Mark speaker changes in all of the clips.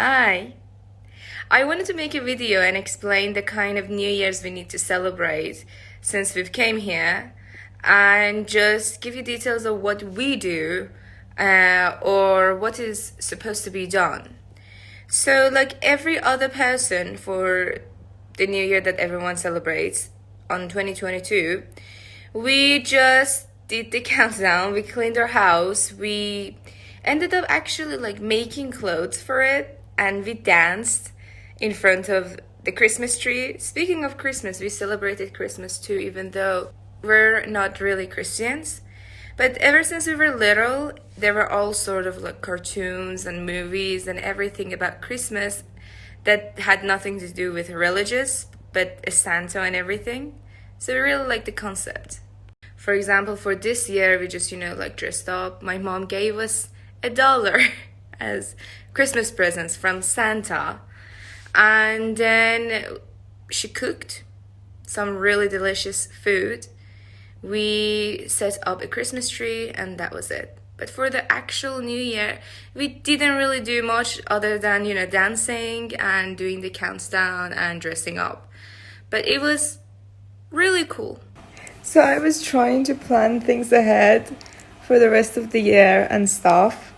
Speaker 1: Hi. I wanted to make a video and explain the kind of New Year's we need to celebrate since we've came here and just give you details of what we do or what is supposed to be done. So like every other person for the New Year that everyone celebrates on 2022, we just did the countdown, we cleaned our house, we ended up actually like making clothes for it, and we danced in front of the Christmas tree. Speaking of Christmas, we celebrated Christmas too, even though we're not really Christians. But ever since we were little, there were all sort of like cartoons and movies and everything about Christmas that had nothing to do with religious, but a Santa and everything. So we really like the concept. For example, for this year, we just, like dressed up. My mom gave us $1 as Christmas presents from Santa. And then she cooked some really delicious food. We set up a Christmas tree and that was it. But for the actual New Year, we didn't really do much other than, dancing and doing the countdown and dressing up. But it was really cool. So I was trying to plan things ahead for the rest of the year and stuff.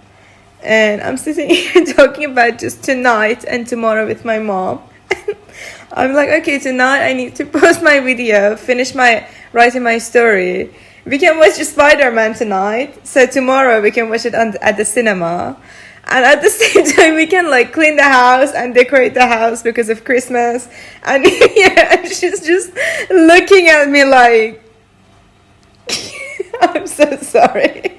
Speaker 1: And I'm sitting here talking about just tonight and tomorrow with my mom. I'm like, okay, tonight I need to post my video, finish writing my story. We can watch Spider-Man tonight, so tomorrow we can watch it at the cinema. And at the same time, we can like clean the house and decorate the house because of Christmas. And yeah, and she's just looking at me like, I'm so sorry.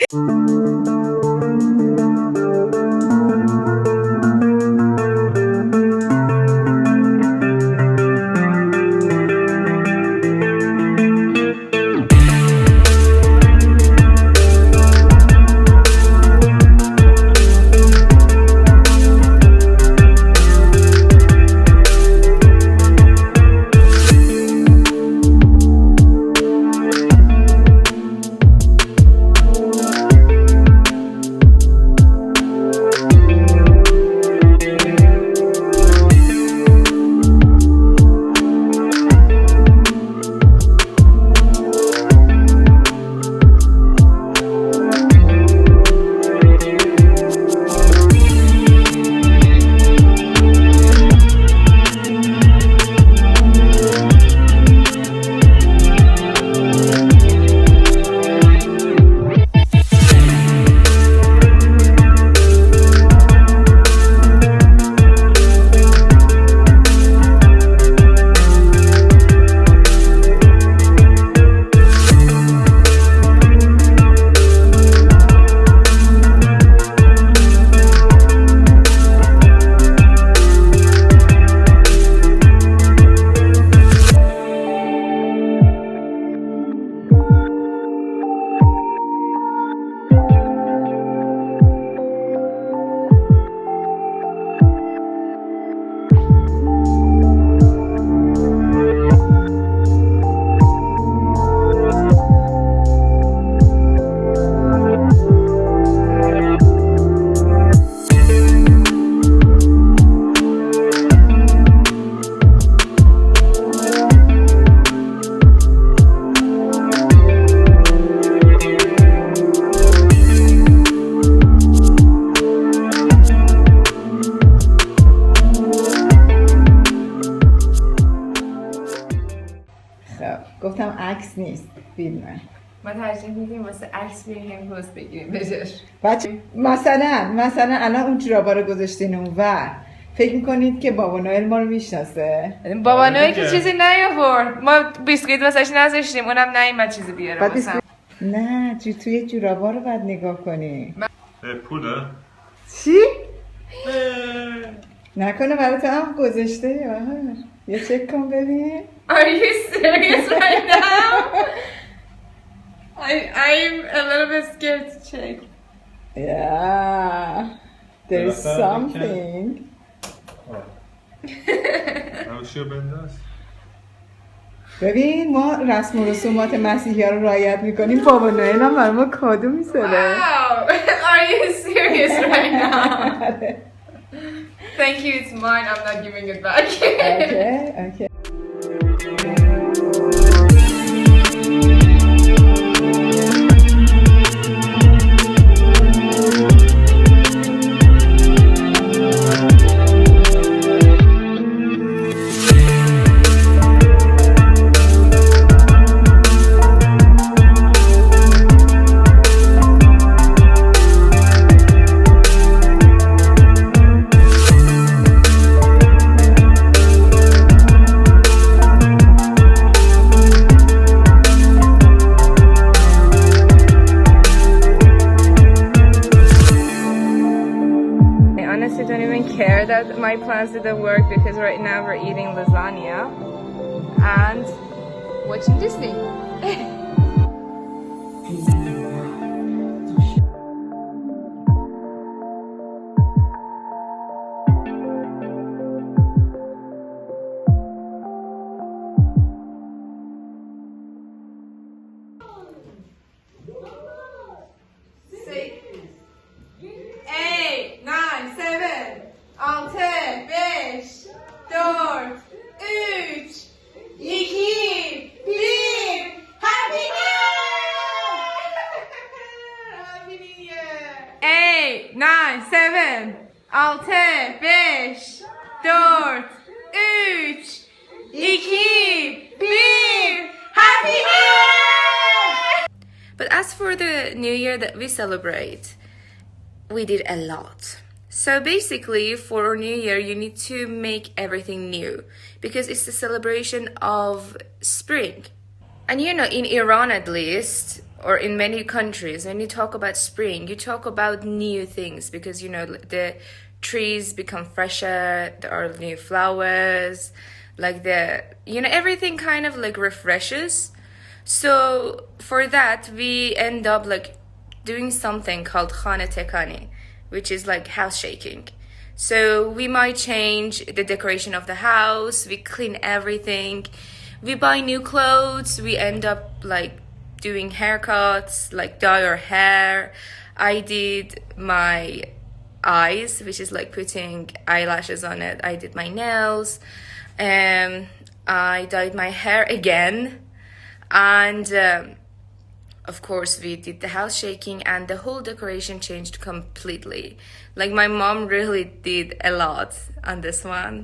Speaker 2: گفتم عکس نیست فیلمه.
Speaker 1: ما ترجیح میدیم واسه عکس بیایم پست بگیریم بجاش.
Speaker 2: بچه مثلا الان اون جورابا رو گذاشتین اونور. فکر میکنید که بابا نوئل ما رو میشناسه؟
Speaker 1: بابا نوئل که چیزی نیاورد. ما بیسکویت واسش نذاشتیم، اونم نیومد چیزی بیاره واسم.
Speaker 2: نه، توی جورابا رو باید نگاه کنی.
Speaker 3: پوله؟
Speaker 2: چی؟ نکنه برای تو هم گذاشته. یه چک کن ببین.
Speaker 1: Are you serious right now? I'm a little bit scared to check.
Speaker 2: Yeah, there's something. ببین ما رسم و رسومات مسیحی ها رو رعایت میکنیم. بابا نوئل هم برای ما کادو میسازه.
Speaker 1: Wow, are you serious right now? Thank you, it's mine. I'm not giving it back.
Speaker 2: Okay.
Speaker 1: I honestly don't even care that my plans didn't work because right now we're eating lasagna and watching Disney. Six, 8, 9, 7, 6, 5, 4, 3, 2, 1. Happy New Year! Happy New Year! 8, 9, 7, 6, 5, 4, 3, 2, 1. Happy New Year! But as for the New Year that we celebrate, we did a lot. So basically, for New Year, you need to make everything new because it's the celebration of spring. And you know, in Iran at least, or in many countries, when you talk about spring, you talk about new things because you know the trees become fresher, there are new flowers, like everything kind of like refreshes. So for that, we end up like doing something called khane tekani, which is like house shaking. So we might change the decoration of the house, we clean everything, we buy new clothes, we end up like doing haircuts, like dye our hair. I did my eyes, which is like putting eyelashes on it. I did my nails, I dyed my hair again, and of course we did the house shaking and the whole decoration changed completely. Like my mom really did a lot on this one.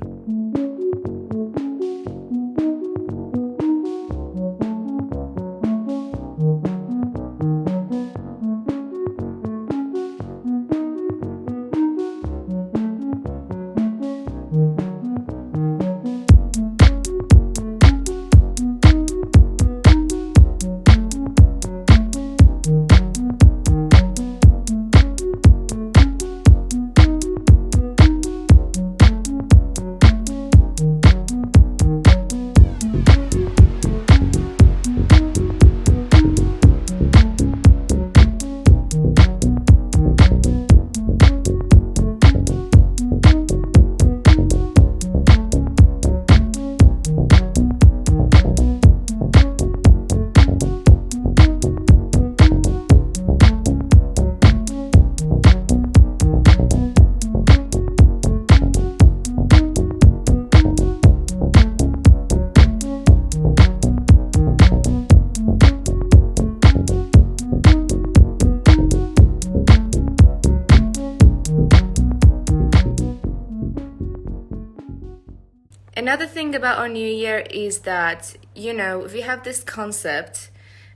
Speaker 1: Another thing about our New Year is that, you know, we have this concept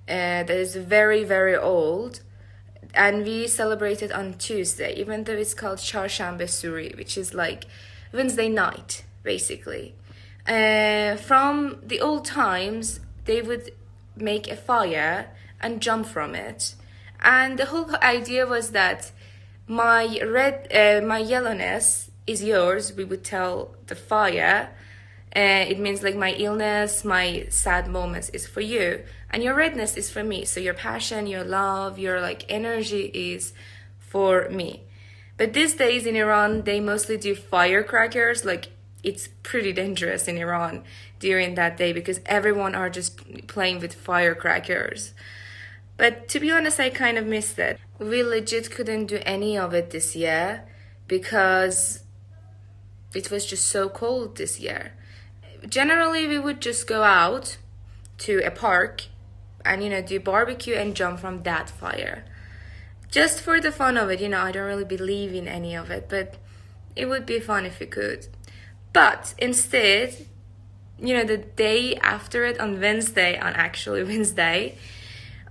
Speaker 1: that is very, very old, and we celebrate it on Tuesday, even though it's called Charshanbe Suri, which is like Wednesday night, basically. From the old times, they would make a fire and jump from it. And the whole idea was that my yellowness is yours, we would tell the fire. It means like my illness, my sad moments is for you, and your redness is for me. So your passion, your love, your like energy is for me. But these days in Iran, they mostly do firecrackers. Like it's pretty dangerous in Iran during that day because everyone are just playing with firecrackers. But to be honest, I kind of missed it. We legit couldn't do any of it this year because it was just so cold this year. Generally, we would just go out to a park and, do barbecue and jump from that fire. Just for the fun of it, I don't really believe in any of it, but it would be fun if we could. But instead, the day after it, on Wednesday,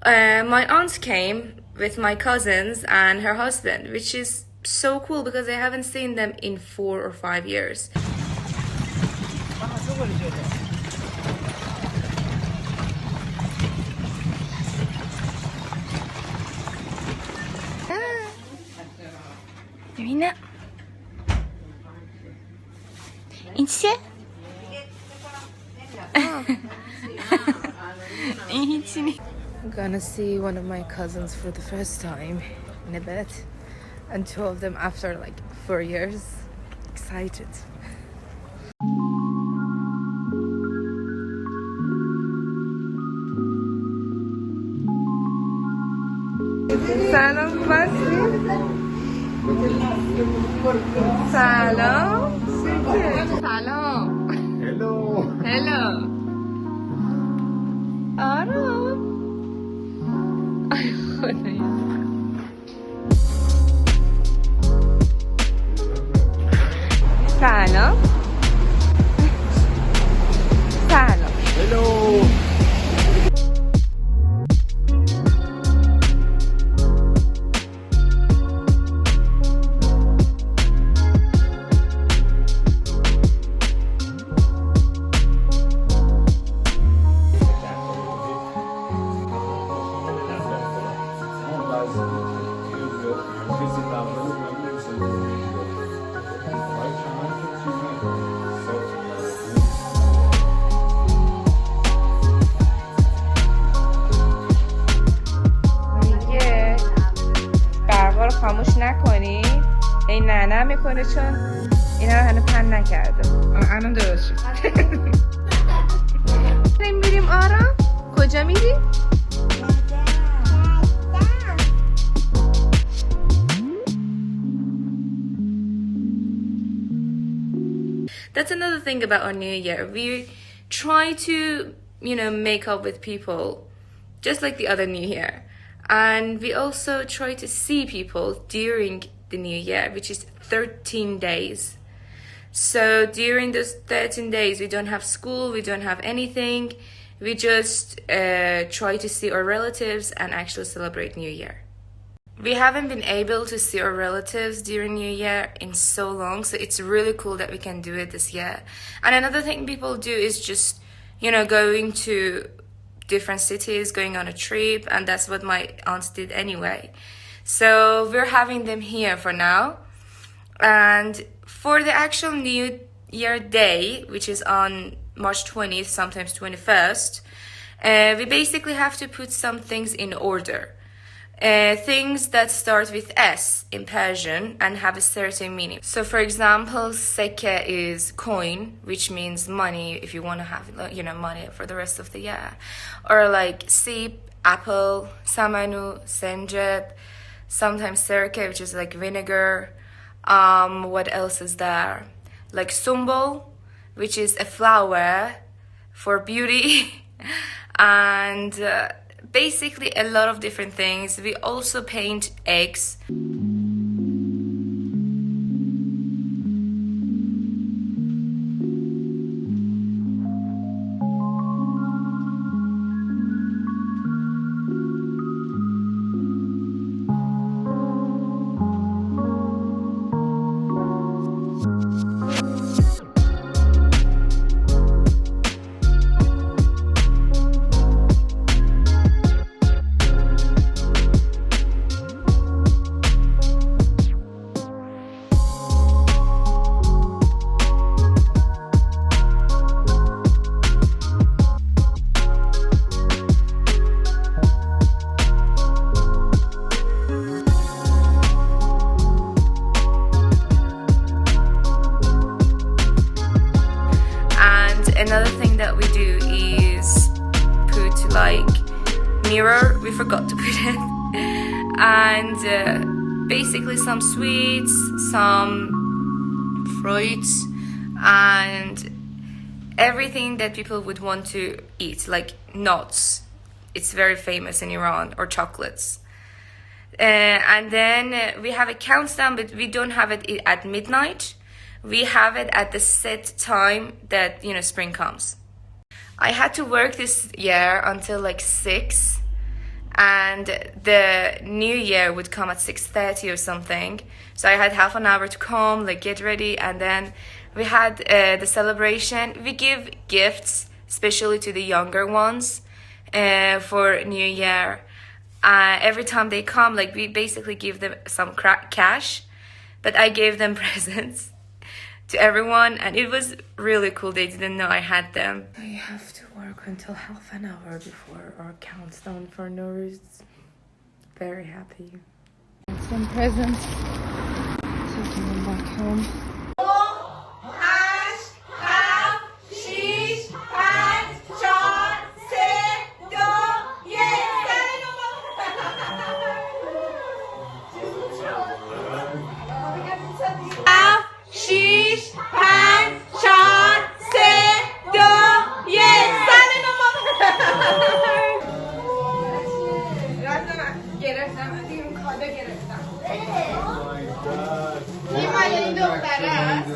Speaker 1: my aunt came with my cousins and her husband, which is so cool because I haven't seen them in 4 or 5 years. ببینم این چیه؟ این هیچی نیست. I'm gonna see one of my cousins for the first time in a bit, and 2 of them after like 4 years. Excited. سلام بسی. سلام. سلام.
Speaker 3: Hello.
Speaker 1: Hello. آرام. ay خدایا. سلام. سلام.
Speaker 3: Hello.
Speaker 1: میگه برقا رو خاموش نکنی. این نه میکنه چون اینا رو هنوز پن نکرده. الان درست شد. میریم آرام. کجا میری؟ That's another thing about our New Year. We try to, make up with people just like the other New Year. And we also try to see people during the New Year, which is 13 days. So during those 13 days, we don't have school, we don't have anything. We just try to see our relatives and actually celebrate New Year. We haven't been able to see our relatives during New Year in so long, so it's really cool that we can do it this year. And another thing people do is just, going to different cities, going on a trip, and that's what my aunts did anyway. So we're having them here for now. And for the actual New Year day, which is on March 20th, sometimes 21st, we basically have to put some things in order. Things that start with S in Persian and have a certain meaning. So for example, seke is coin, which means money if you want to have, money for the rest of the year. Or like sip, apple, samanu, senjed, sometimes serke, which is like vinegar. What else is there? Like sumbul, which is a flower for beauty. And basically a lot of different things. We also paint eggs. Another thing that we do is put like mirror. We forgot to put it. And basically some sweets, some fruits, and everything that people would want to eat, like nuts. It's very famous in Iran, or chocolates. And then we have a countdown, but we don't have it at midnight. We have it at the set time that, spring comes. I had to work this year until like 6, and the new year would come at 6:30 or something. So I had half an hour to come, like get ready, and then we had the celebration. We give gifts, especially to the younger ones, for New Year. Every time they come, like we basically give them some cash, but I gave them presents to everyone, and it was really cool. They didn't know I had them. I have to work until half an hour before our countdown for norouz. Very happy. Some presents. Taking them back home.
Speaker 3: این مال این دختره است.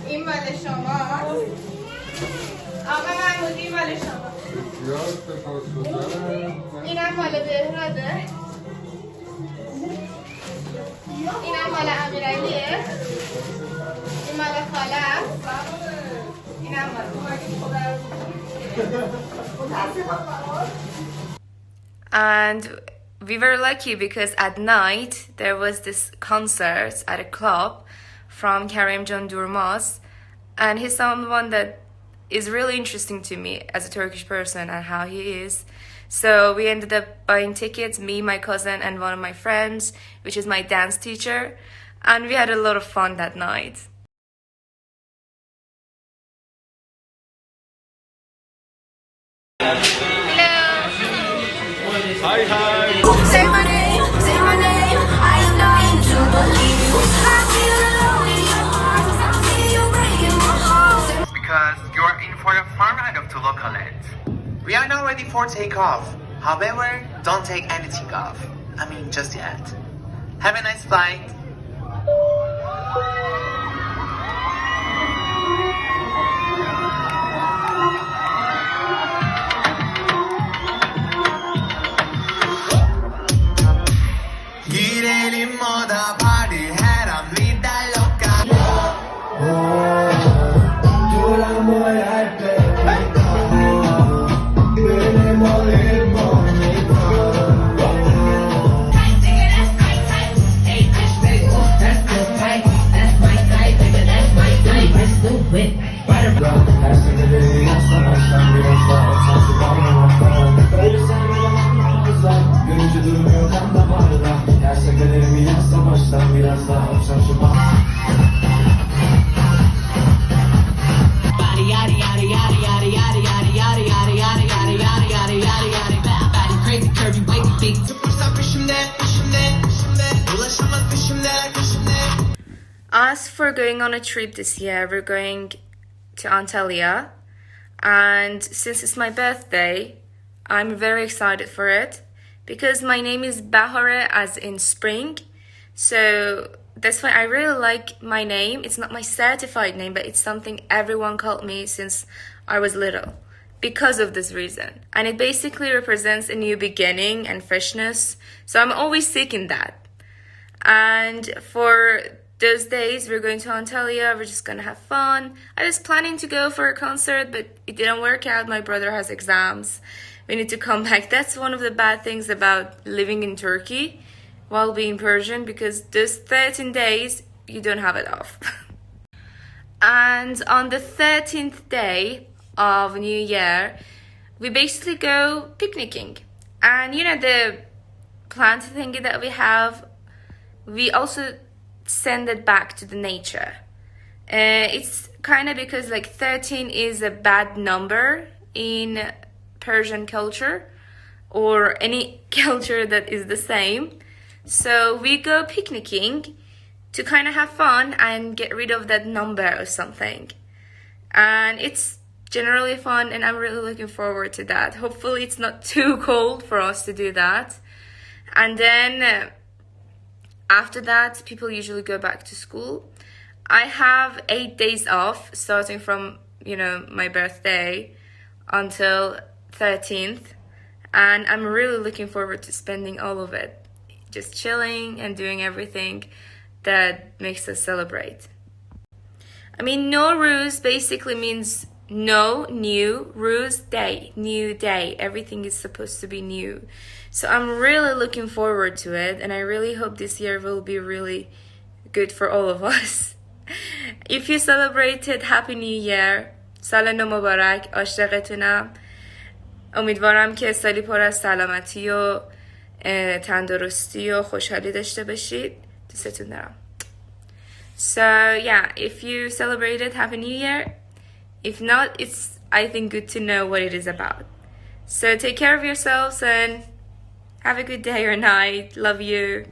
Speaker 3: این مال شماست. آقا محمود این مال شما. اینم مال بهراده. اینم مال امیرعلیه. این مال خاله است. اینم مال
Speaker 1: And we were lucky because at night there was this concert at a club from Karimcan Durmaz, and he's someone that is really interesting to me as a Turkish person and how he is. So we ended up buying tickets, me, my cousin, and one of my friends, which is my dance teacher, and we had a lot of fun that night.
Speaker 4: Hi, hi.
Speaker 3: Say my name, say my name. I am dying to believe you. I feel alone in your arms. I feel you breaking my heart.
Speaker 5: Because you're in for a fun ride up to Localet. We are now ready for takeoff. However, don't take anything off. I mean, just yet. Have a nice flight. Girelim moda party her an vida loca.
Speaker 1: As for going on a trip this year, we're going to Antalya, and since it's my birthday, I'm very excited for it because my name is Bahare, as in spring. So that's why I really like my name. It's not my certified name, but it's something everyone called me since I was little because of this reason. And it basically represents a new beginning and freshness. So I'm always seeking that. And for those days, we're going to Antalya. We're just gonna have fun. I was planning to go for a concert, but it didn't work out. My brother has exams. We need to come back. That's one of the bad things about living in Turkey while being Persian, because those 13 days, you don't have it off. And on the 13th day of New Year, we basically go picnicking. And the plant thingy that we have, we also send it back to the nature. It's kind of because like 13 is a bad number in Persian culture or any culture that is the same. So we go picnicking to kind of have fun and get rid of that number or something. And it's generally fun, and I'm really looking forward to that. Hopefully it's not too cold for us to do that. And then after that, people usually go back to school. I have 8 days off, starting from, my birthday until 13th. And I'm really looking forward to spending all of it. Just chilling and doing everything that makes us celebrate. I mean, norouz basically means no, new, rouz, day, new day. Everything is supposed to be new. So I'm really looking forward to it, and I really hope this year will be really good for all of us. If you celebrated Happy New Year, سال نو مبارک، عاشقتونم. امیدوارم که سالی پر از سلامتی و تندرستی و خوشحالی داشته باشید. دوستتون دارم. So yeah, if you celebrated Happy New Year, if not, it's, I think, good to know what it is about. So take care of yourselves and have a good day or night. Love you.